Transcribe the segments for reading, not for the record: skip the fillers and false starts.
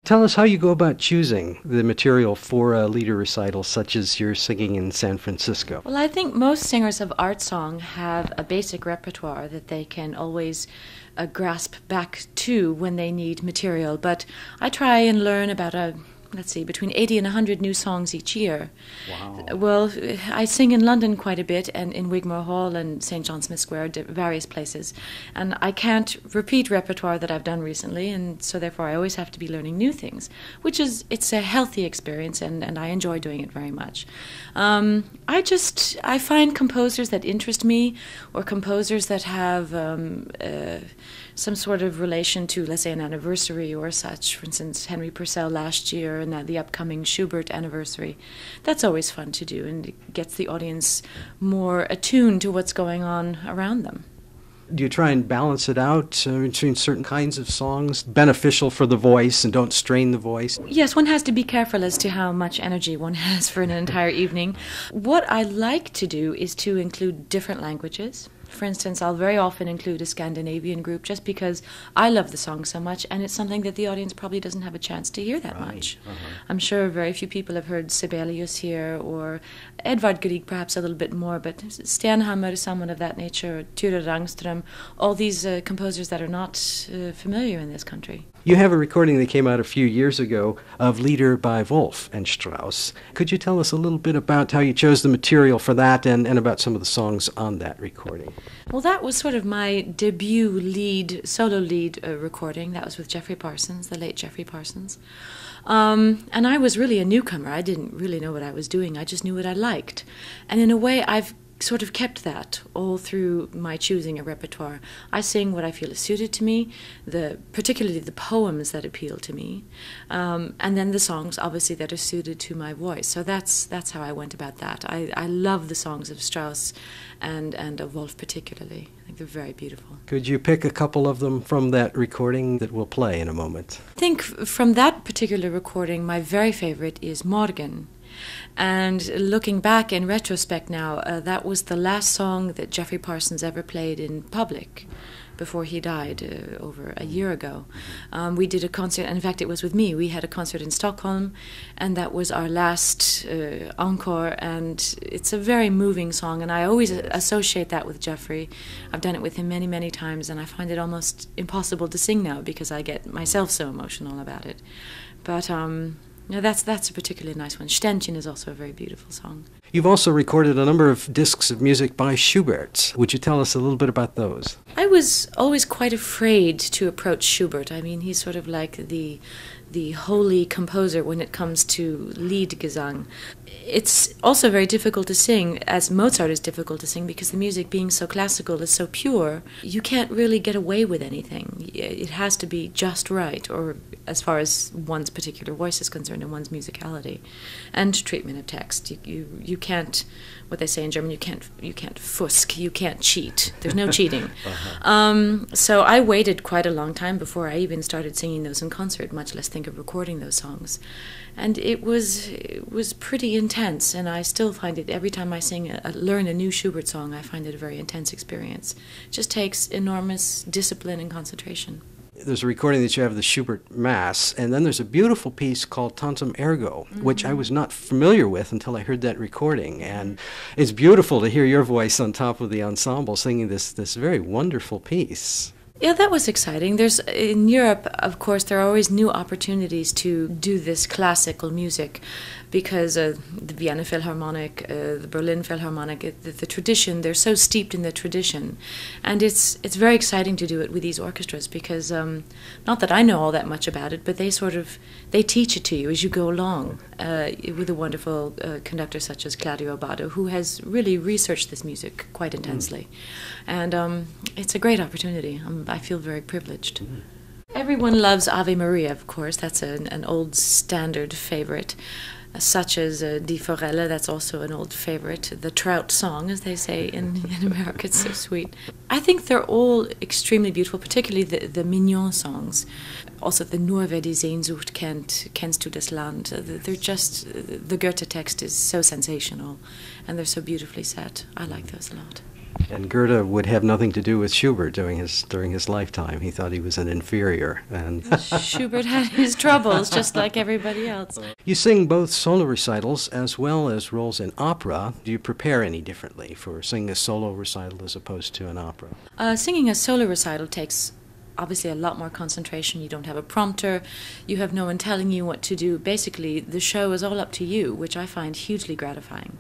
Tell us how you go about choosing the material for a lieder recital such as you're singing in San Francisco. Well, I think most singers of art song have a basic repertoire that they can always grasp back to when they need material. But I try and learn about between 80 and 100 new songs each year. Wow. Well, I sing in London quite a bit, and in Wigmore Hall and St. John Smith Square, various places. And I can't repeat repertoire that I've done recently, and so therefore I always have to be learning new things, it's a healthy experience, and I enjoy doing it very much. I find composers that interest me, or composers that have some sort of relation to, let's say, an anniversary or such. For instance, Henry Purcell last year, and the upcoming Schubert anniversary. That's always fun to do, and it gets the audience more attuned to what's going on around them. Do you try and balance it out between certain kinds of songs, beneficial for the voice and don't strain the voice? Yes, one has to be careful as to how much energy one has for an entire evening. What I like to do is to include different languages. For instance, I'll very often include a Scandinavian group just because I love the song so much, and it's something that the audience probably doesn't have a chance to hear that much. I'm sure very few people have heard Sibelius here, or Edvard Grieg perhaps a little bit more, but Sternhammer, someone of that nature, Ture Rangström, all these composers that are not familiar in this country. You have a recording that came out a few years ago of Lieder by Wolf and Strauss. Could you tell us a little bit about how you chose the material for that and about some of the songs on that recording? Well, that was sort of my debut solo lead recording. That was with Geoffrey Parsons, the late Geoffrey Parsons. And I was really a newcomer. I didn't really know what I was doing. I just knew what I liked. And in a way, I've sort of kept that all through my choosing a repertoire. I sing what I feel is suited to me, particularly the poems that appeal to me, and then the songs, obviously, that are suited to my voice. So that's how I went about that. I love the songs of Strauss and of Wolf particularly. I think they're very beautiful. Could you pick a couple of them from that recording that we'll play in a moment? I think from that particular recording, my very favorite is Morgen. And looking back in retrospect now, that was the last song that Geoffrey Parsons ever played in public before he died over a year ago. We did a concert, and in fact it was with me. We had a concert in Stockholm, and that was our last encore, and it's a very moving song, and I always associate that with Geoffrey. I've done it with him many, many times, and I find it almost impossible to sing now because I get myself so emotional about it. But that's a particularly nice one. Ständchen is also a very beautiful song. You've also recorded a number of discs of music by Schubert. Would you tell us a little bit about those? I was always quite afraid to approach Schubert. I mean, he's sort of like the holy composer when it comes to Liedgesang. It's also very difficult to sing, as Mozart is difficult to sing, because the music, being so classical, is so pure. You can't really get away with anything. It has to be just right, or as far as one's particular voice is concerned and one's musicality and treatment of text. You can't, what they say in German, you can't fusk, you can't cheat. There's no cheating. So I waited quite a long time before I even started singing those in concert, much less think of recording those songs. And it was pretty intense, and I still find it, every time I learn a new Schubert song, I find it a very intense experience. It just takes enormous discipline and concentration. There's a recording that you have of the Schubert Mass, and then there's a beautiful piece called Tantum Ergo, which I was not familiar with until I heard that recording. And it's beautiful to hear your voice on top of the ensemble singing this very wonderful piece. Yeah, that was exciting. In Europe, of course, there are always new opportunities to do this classical music because the Vienna Philharmonic, the Berlin Philharmonic, the tradition, they're so steeped in the tradition. And it's very exciting to do it with these orchestras because, not that I know all that much about it, but they teach it to you as you go along with a wonderful conductor such as Claudio Abbado, who has really researched this music quite intensely. And it's a great opportunity. I feel very privileged. Everyone loves Ave Maria, of course. That's an old standard favorite. Such as Die Forelle, that's also an old favorite. The trout song, as they say in America, it's so sweet. I think they're all extremely beautiful, particularly the Mignon songs. Also the Nur wer die Sehnsucht kennt, kennst du das Land. They're just, the Goethe text is so sensational, and they're so beautifully set. I like those a lot. And Goethe would have nothing to do with Schubert during his lifetime. He thought he was an inferior. And Schubert had his troubles, just like everybody else. You sing both solo recitals as well as roles in opera. Do you prepare any differently for singing a solo recital as opposed to an opera? Singing a solo recital takes obviously a lot more concentration. You don't have a prompter. You have no one telling you what to do. Basically, the show is all up to you, which I find hugely gratifying.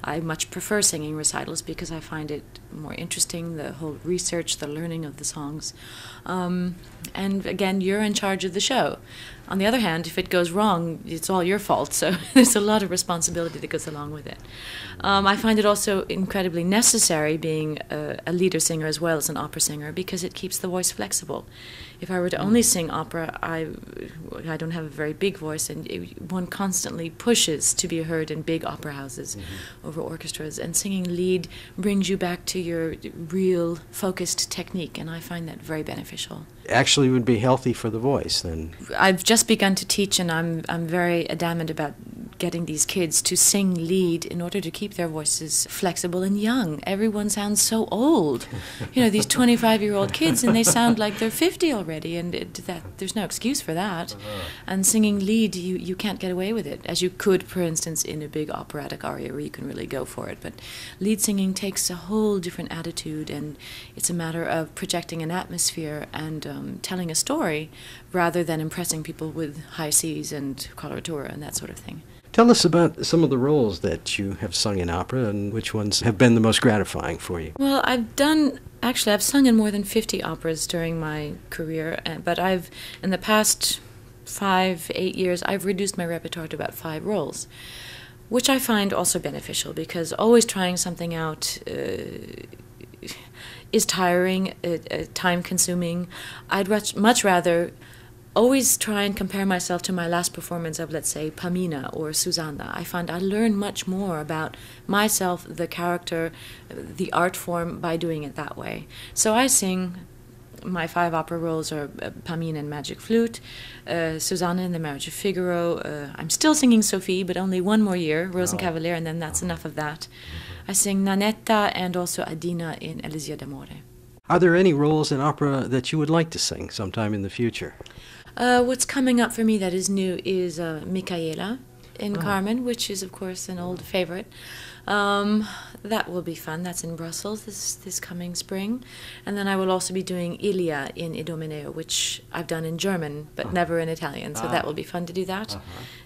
I much prefer singing recitals because I find it more interesting, the whole research, the learning of the songs. And again, you're in charge of the show. On the other hand, if it goes wrong, it's all your fault, so there's a lot of responsibility that goes along with it. I find it also incredibly necessary being a leader singer as well as an opera singer because it keeps the voice flexible. If I were to only sing opera, I don't have a very big voice, and one constantly pushes to be heard in big opera houses over orchestras, and singing lead brings you back to your real focused technique, and I find that very beneficial. Actually would be healthy for the voice then. I've just begun to teach, and I'm very adamant about getting these kids to sing lead in order to keep their voices flexible and young. Everyone sounds so old. You know, these 25-year-old kids, and they sound like they're 50 already, and there's no excuse for that. And singing lead, you can't get away with it, as you could, for instance, in a big operatic aria where you can really go for it. But lead singing takes a whole different attitude, and it's a matter of projecting an atmosphere and telling a story rather than impressing people with high C's and coloratura and that sort of thing. Tell us about some of the roles that you have sung in opera and which ones have been the most gratifying for you. Well, I've sung in more than 50 operas during my career, but in the past 5-8 years, I've reduced my repertoire to about 5 roles, which I find also beneficial because always trying something out is tiring, time-consuming. I'd much rather always try and compare myself to my last performance of, let's say, Pamina or Susanna. I find I learn much more about myself, the character, the art form by doing it that way. So I sing, my 5 opera roles are Pamina in Magic Flute, Susanna in The Marriage of Figaro. I'm still singing Sophie, but only one more year, Rosenkavalier, and then that's enough of that. I sing Nanetta and also Adina in Elisir d'Amore. Are there any roles in opera that you would like to sing sometime in the future? What's coming up for me that is new is Micaela in Carmen, which is, of course, an old favorite. That will be fun. That's in Brussels this coming spring. And then I will also be doing Ilia in Idomeneo, which I've done in German, but never in Italian, so that will be fun to do that.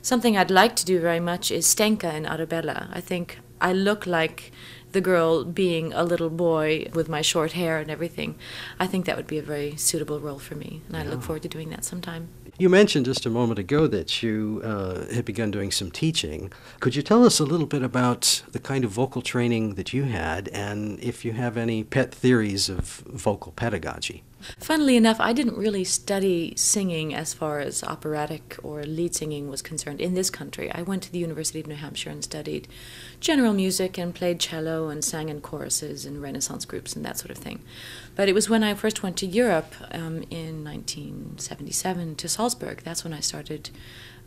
Something I'd like to do very much is Stenka in Arabella. I think I look like the girl being a little boy with my short hair and everything. I think that would be a very suitable role for me, and I look forward to doing that sometime. You mentioned just a moment ago that you had begun doing some teaching. Could you tell us a little bit about the kind of vocal training that you had, and if you have any pet theories of vocal pedagogy? Funnily enough, I didn't really study singing as far as operatic or lead singing was concerned in this country. I went to the University of New Hampshire and studied general music and played cello and sang in choruses and Renaissance groups and that sort of thing. But it was when I first went to Europe in 1977 to Salzburg. That's when I started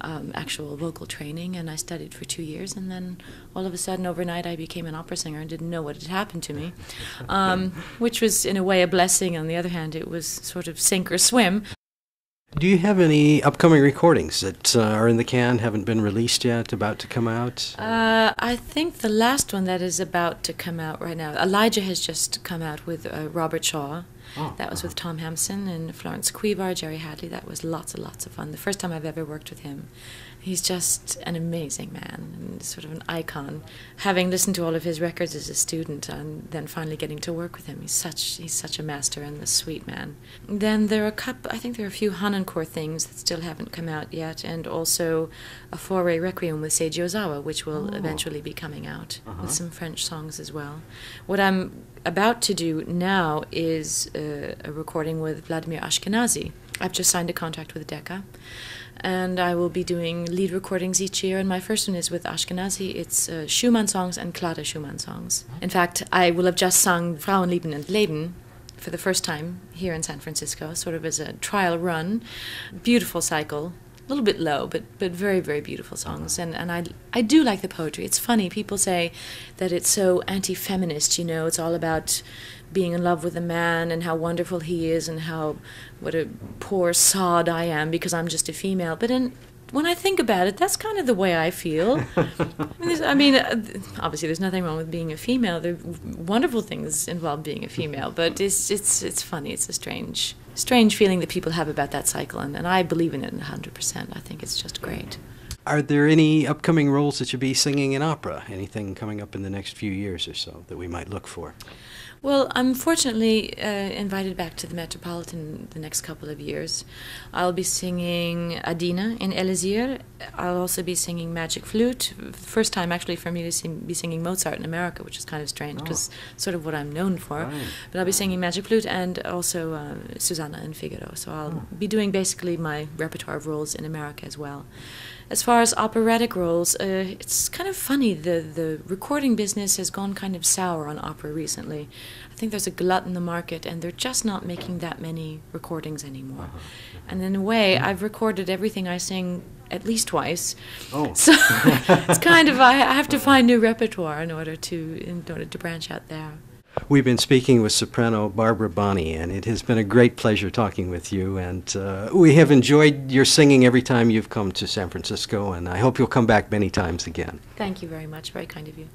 actual vocal training, and I studied for 2 years, and then all of a sudden overnight I became an opera singer and didn't know what had happened to me, which was in a way a blessing. On the other hand, it was sort of sink or swim. Do you have any upcoming recordings that are in the can, haven't been released yet, about to come out? I think the last one that is about to come out right now, Elijah has just come out with Robert Shaw. That was with Tom Hampson and Florence Quivar, Jerry Hadley. That was lots and lots of fun. The first time I've ever worked with him. He's just an amazing man and sort of an icon. Having listened to all of his records as a student and then finally getting to work with him, he's such a master and a sweet man. Then there are I think there are a few Hanenchor things that still haven't come out yet, and also a foray requiem with Seiji Ozawa, which will eventually be coming out with some French songs as well. What I'm about to do now is a recording with Vladimir Ashkenazy. I've just signed a contract with Decca, and I will be doing lead recordings each year, and my first one is with Ashkenazy. It's Schumann songs and Clara Schumann songs. In fact, I will have just sung Frauenlieben und Leben for the first time here in San Francisco, sort of as a trial run. Beautiful cycle. little bit low, but very, very beautiful songs. And I do like the poetry. It's funny, people say that it's so anti-feminist, you know, it's all about being in love with a man and how wonderful he is and what a poor sod I am because I'm just a female. But when I think about it, that's kind of the way I feel. Obviously there's nothing wrong with being a female. There are wonderful things involved being a female, but it's funny. It's a strange feeling that people have about that cycle, and I believe in it 100%. I think it's just great. Are there any upcoming roles that you'll be singing in opera? Anything coming up in the next few years or so that we might look for? Well, I'm fortunately invited back to the Metropolitan the next couple of years. I'll be singing Adina in Elysir. I'll also be singing Magic Flute. First time actually for me to be singing Mozart in America, which is kind of strange because sort of what I'm known for. Right. But I'll be singing Magic Flute and also Susanna in Figaro. So I'll be doing basically my repertoire of roles in America as well. As far as operatic roles, it's kind of funny. The recording business has gone kind of sour on opera recently. I think there's a glut in the market, and they're just not making that many recordings anymore. And in a way, I've recorded everything I sing at least twice. Oh. So it's kind of I have to find new repertoire in order to branch out there. We've been speaking with soprano Barbara Bonney, and it has been a great pleasure talking with you. And we have enjoyed your singing every time you've come to San Francisco, and I hope you'll come back many times again. Thank you very much. Very kind of you.